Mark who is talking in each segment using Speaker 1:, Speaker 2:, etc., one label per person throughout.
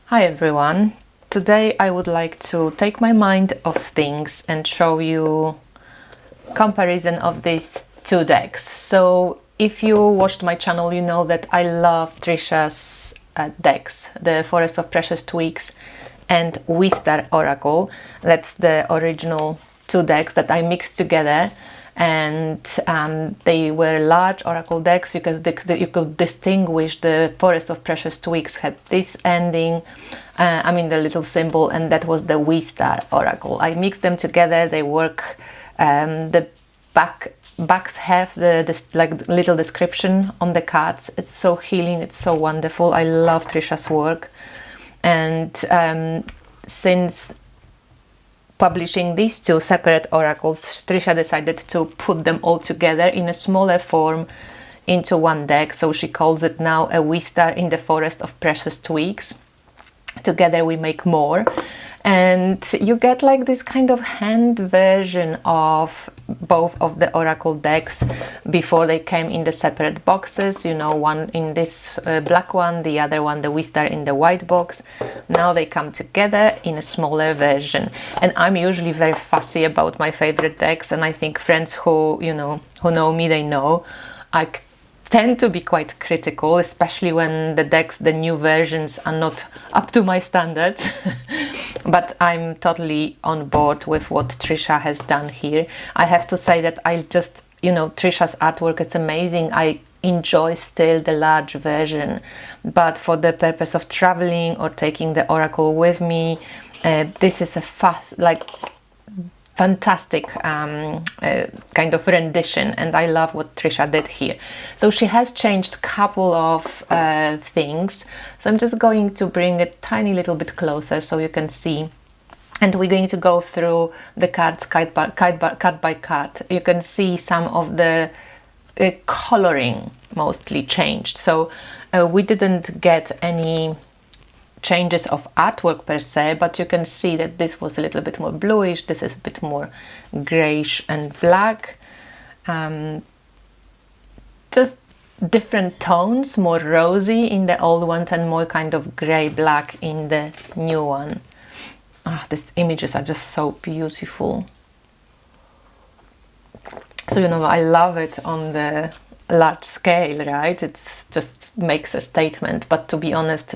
Speaker 1: Hi everyone. Today I would like to take my mind off things and show you comparison of these two decks. So if you watched my channel, you know that I love Trisha's decks, the Forest of Precious Twigs and Wistar Oracle. That's the original two decks that I mixed together, and they were large oracle decks. You could distinguish the Forest of Precious Twigs had this ending, the little symbol, and that was the Wistar Oracle. I mixed them together. They work. The backs have this like little description on the cards. It's so healing. It's so wonderful. I love Trisha's work, and since publishing these two separate oracles, Trisha decided to put them all together in a smaller form into one deck. So she calls it now a Wistar in the Forest of Precious Twigs. Together we make more, and you get like this kind of hand version of both of the oracle decks before they came in the separate boxes. You know, one in this black one, the other one, the Wistar, in the white box. Now they come together in a smaller version, and I'm usually very fussy about my favorite decks, and I think friends who know me, they know I tend to be quite critical, especially when the new versions are not up to my standards. But I'm totally on board with what Trisha has done here. I have to say that I just, Trisha's artwork is amazing. I enjoy still the large version, but for the purpose of traveling or taking the oracle with me, this is a fantastic kind of rendition, and I love what Trisha did here. So she has changed a couple of things, so I'm just going to bring it tiny little bit closer so you can see, and we're going to go through the cards card by card. You can see some of the coloring mostly changed, so we didn't get any changes of artwork per se, but you can see that this was a little bit more bluish, this is a bit more grayish and black, just different tones, more rosy in the old ones and more kind of gray black in the new one. These images are just so beautiful. So I love it on the large scale, right? It's just makes a statement, but to be honest,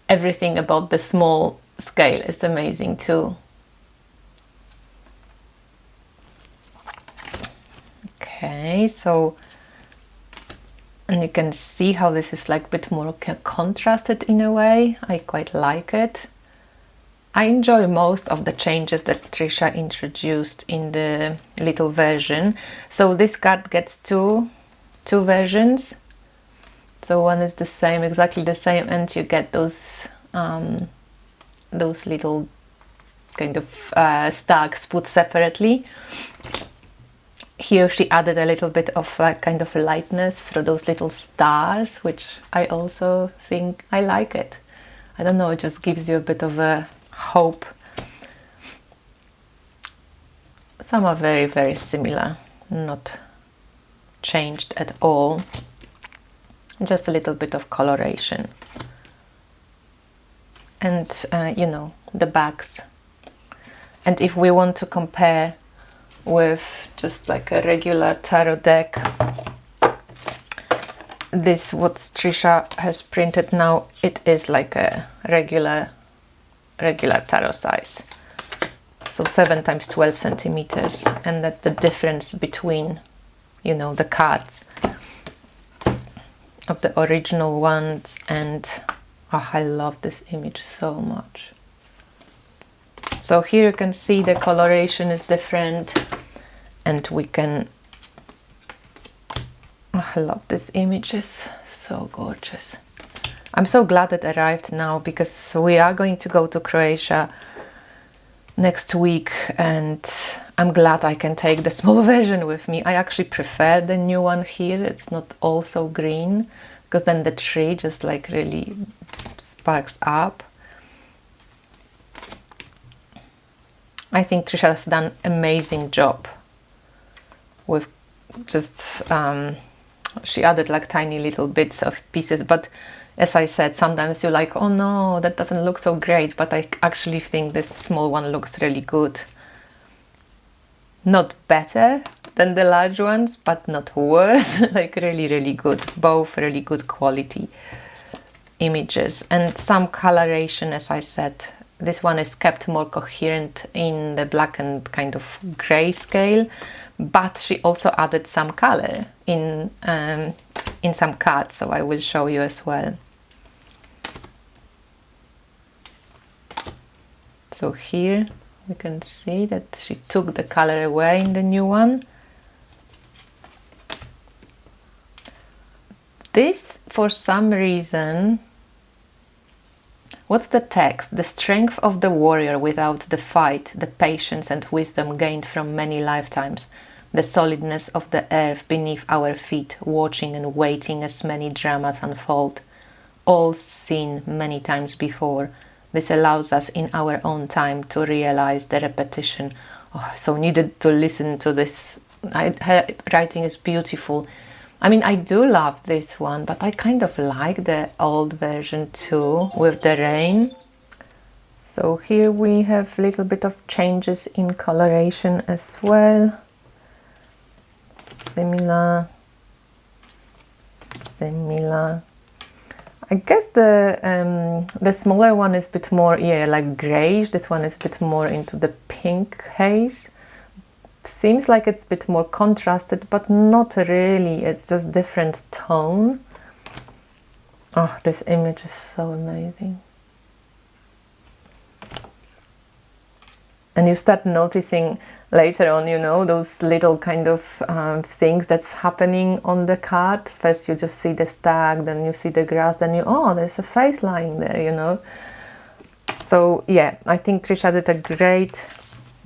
Speaker 1: everything about the small scale is amazing too. Okay, so, and you can see how this is like a bit more contrasted in a way. I quite like it. I enjoy most of the changes that Trisha introduced in the little version. So this card gets two versions. So one is the same, exactly the same, and you get those little kind of stacks put separately. Here she added a little bit of kind of lightness through those little stars, which I also think I like it. I don't know, it just gives you a bit of a hope. Some are very, very similar, not changed at all. Just a little bit of coloration, and the backs. And if we want to compare with just like a regular tarot deck, this what Trisha has printed now, it is like a regular tarot size, so 7 × 12 centimeters, and that's the difference between the cards of the original ones. And I love this image so much. So here you can see the coloration is different, and we can, I love this image, is so gorgeous. I'm so glad it arrived now, because we are going to go to Croatia next week, and I'm glad I can take the small version with me. I actually prefer the new one here. It's not all so green, because then the tree just like really sparks up. I think Trisha has done an amazing job with just she added like tiny little bits of pieces, but As I said, sometimes you're like, oh no, that doesn't look so great, but I actually think this small one looks really good. Not better than the large ones, but not worse. Like really, really good. Both really good quality images. And some coloration, as I said. This one is kept more coherent in the black and kind of grey scale, but she also added some color in some cards, so I will show you as well. So here we can see that she took the color away in the new one. This, for some reason, what's the text? The strength of the warrior without the fight, the patience and wisdom gained from many lifetimes, the solidness of the earth beneath our feet, watching and waiting as many dramas unfold, all seen many times before. This allows us in our own time to realize the repetition. Oh, so needed to listen to this. Her writing is beautiful. I mean, I do love this one, but I kind of like the old version too, with the rain. So here we have a little bit of changes in coloration as well. Similar. I guess the smaller one is a bit more, yeah, like greyish. This one is a bit more into the pink haze. Seems like it's a bit more contrasted, but not really. It's just different tone. Oh, this image is so amazing. And you start noticing later on, you know, those little kind of things that's happening on the card. First you just see the stag, then you see the grass, then you, oh, there's a face lying there, you know. So yeah, I think Trisha did a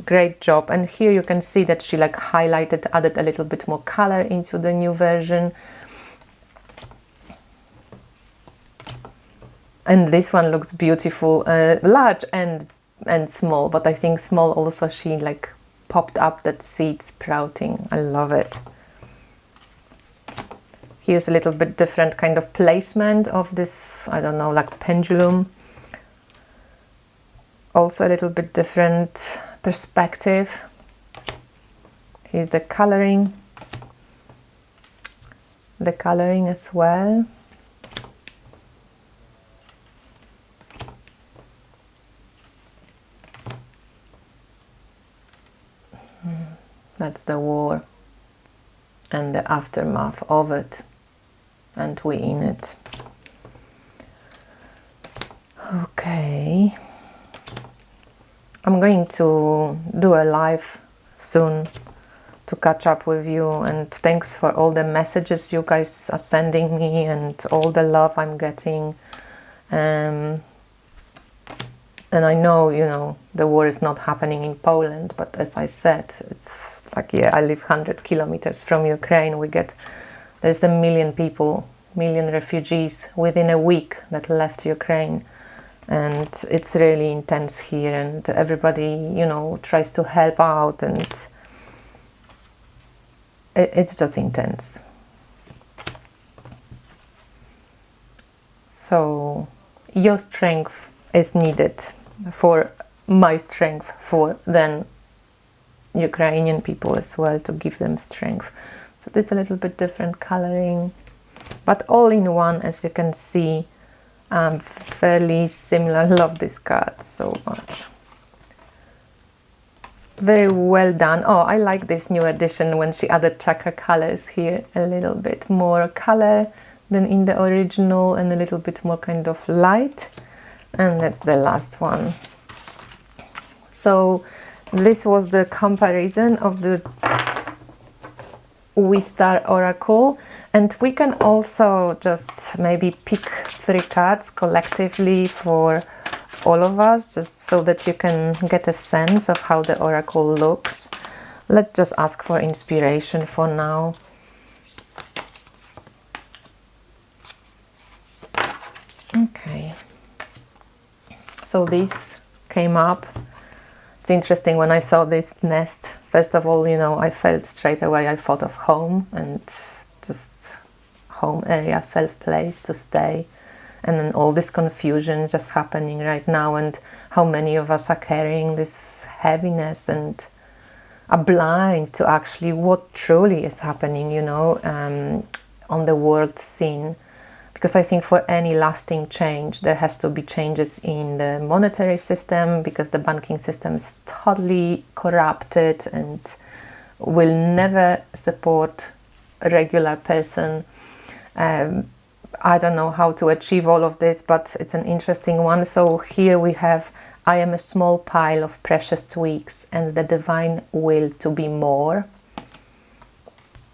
Speaker 1: great job. And here you can see that she like highlighted, added a little bit more color into the new version. And this one looks beautiful, large and small, but I think small also she like popped up that seed sprouting. I love it. Here's a little bit different kind of placement of this, I don't know, like pendulum. Also a little bit different perspective. Here's the coloring as well. That's the war and the aftermath of it, and we in it. Okay, I'm going to do a live soon to catch up with you, and thanks for all the messages you guys are sending me and all the love I'm getting. And I know, you know, the war is not happening in Poland, but as I said, it's like, yeah, I live 100 kilometers from Ukraine. There's 1 million people, 1 million refugees within a week that left Ukraine. And it's really intense here, and everybody, you know, tries to help out, and it's just intense. So your strength is needed for my strength, for then Ukrainian people as well, to give them strength. So this is a little bit different coloring, but all in one, as you can see, fairly similar. Love this card so much. Very well done. Oh, I like this new edition when she added chakra colors here, a little bit more color than in the original, and a little bit more kind of light. And that's the last one. So this was the comparison of the Wistar Oracle, and we can also just maybe pick 3 cards collectively for all of us, just so that you can get a sense of how the Oracle looks. Let's just ask for inspiration for now. Okay, so this came up. It's interesting, when I saw this nest, first of all, you know, I felt straight away, I thought of home and just home area, safe place to stay. and then all this confusion just happening right now, and how many of us are carrying this heaviness and are blind to actually what truly is happening, you know, on the world scene. Because I think for any lasting change, there has to be changes in the monetary system, because the banking system is totally corrupted and will never support a regular person. I don't know how to achieve all of this, but it's an interesting one. So here we have, I am a small pile of precious twigs and the divine will to be more.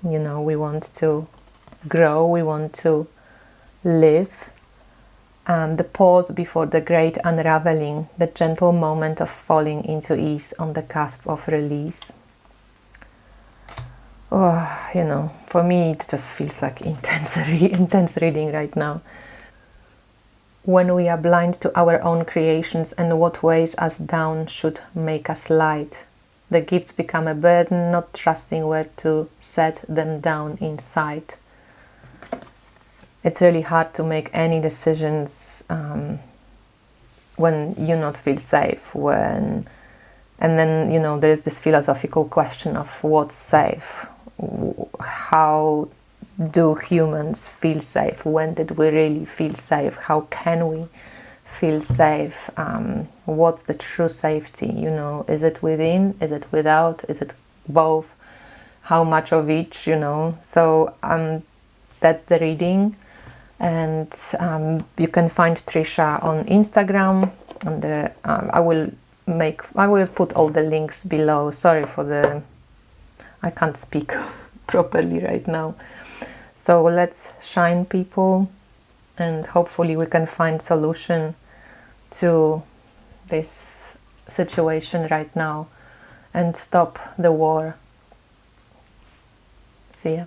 Speaker 1: You know, we want to grow, we want to live. The pause before the great unraveling, the gentle moment of falling into ease on the cusp of release. Oh, you know, for me it just feels like intense reading right now. When we are blind to our own creations and what weighs us down should make us light, the gifts become a burden, not trusting where to set them down inside. It's really hard to make any decisions when you not feel safe, and then, you know, there's this philosophical question of what's safe. How do humans feel safe? When did we really feel safe? How can we feel safe? What's the true safety? You know, is it within? Is it without? Is it both? How much of each? You know. So that's the reading, and you can find Trisha on Instagram. And I will put all the links below. Sorry for the. I can't speak properly right now. So let's shine, people, and hopefully we can find solution to this situation right now and stop the war. See ya.